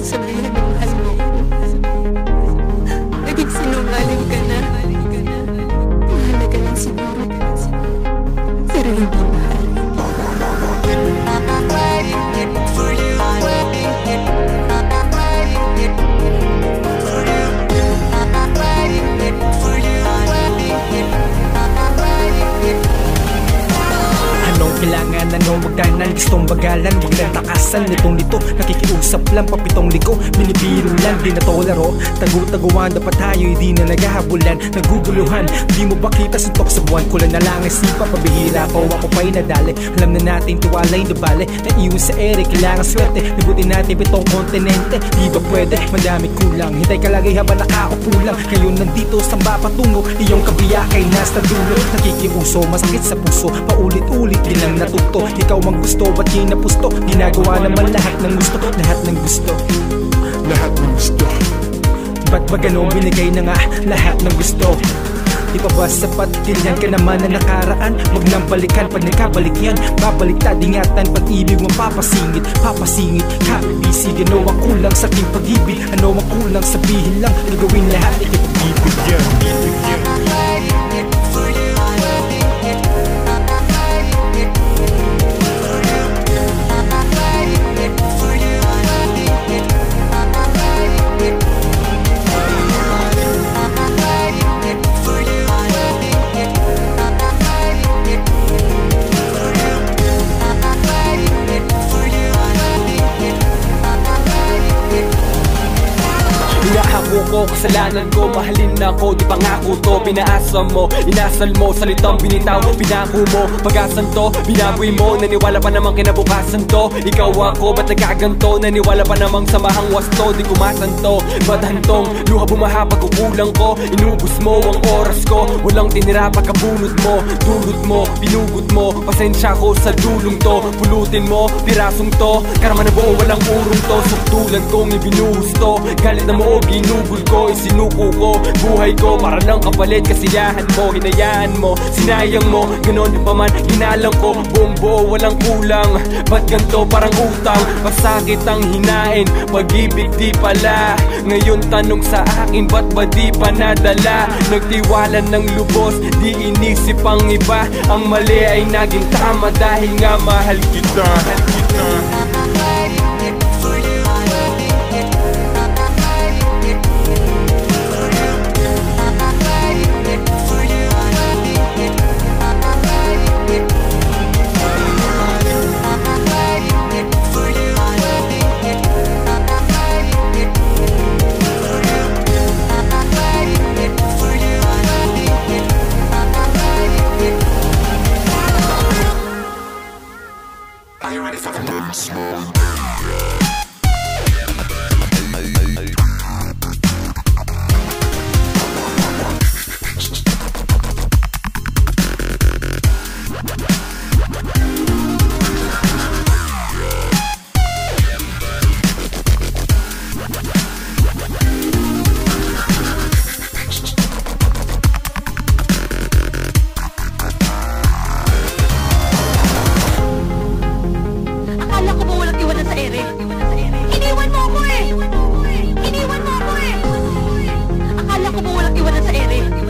sabihin ng mahal mo. Naging sinungaling ka na. Mahalaga lang siguro. Pero hindi mahal. Kailangan ano magdanan, gustong bagalan, wag lang takasan. Nitong-lito, nakikiusap lang, papitong liko, binibiro lang, di na to laro. Tagu-taguan, dapat tayo, hindi na naghahabulan. Naguguluhan, di mo ba kita suntok sa buwan? Kulang na lang ang sipa, pabihira ko, ako pa'y nadali. Alam na natin, tuwalay na bale, naiwan sa ere, kailangan swerte. Libutin natin pitong kontinente, di ba pwede? Madami kulang, hintay ka lagi habang nakaupo lang. Ngayon nandito, saan ba patungo? Iyong kabiyakay nasa dulo. Nakikiuso, masakit sa puso, paulit-ulit din lang natuto. Ikaw mang gusto, ba't kinapusto? Ginagawa naman lahat ng gusto, lahat ng gusto, lahat ng gusto. Ba't ba ganun binigay na nga lahat ng gusto? Di pa ba sapat, ganyan ka naman na nakaraan? Huwag nang balikan, pag nakabalik yan babaliktad, ingatan, pag-ibig mo papasingit, papasingit ka. Bisig, ano ang kulang sa ating pag-ibig? Ano ang kulang, sabihin lang, gagawin lahat, ikipag-ibig yan. Ko, kasalanan ko, mahalin ako, di pangako to. Pinaasa mo, inasal mo, salitang binitaw, pinako mo, pag-asan to, binaboy mo. Naniwala pa namang kinabukasan to, ikaw ako, ba't nagkaganto? Naniwala pa namang samahang wasto, di kumasan to. Ba't hantong, luha bumaha pagkukulang ko? Inubos mo ang oras ko, walang tinira pagkabunod mo. Dulot mo, pinugot mo, pasensya ko sa dulong to. Pulutin mo, pirasong to, karma na buo, walang urong to. Suktulan kong ibinuhos to, galit na mo o ginugol ko, isinuko ko, buhay ko para lang kapalit. Kasiyahan mo, hinayaan mo, sinayang mo, ganon din pa man, ginalang ko, buong buo, walang kulang. Ba't ganto parang utang, pasakit ang hinain, pag-ibig di pala. Ngayon tanong sa akin, ba't ba di pa nadala? Nagtiwala ng lubos, di inisip ang iba. Ang mali ay naging tama dahil nga mahal kita, mahal kita. Are you ready for the dance? Iniwan mo ako eh! Iniwan mo ako eh! Akala ko ba walang iwanan sa ere?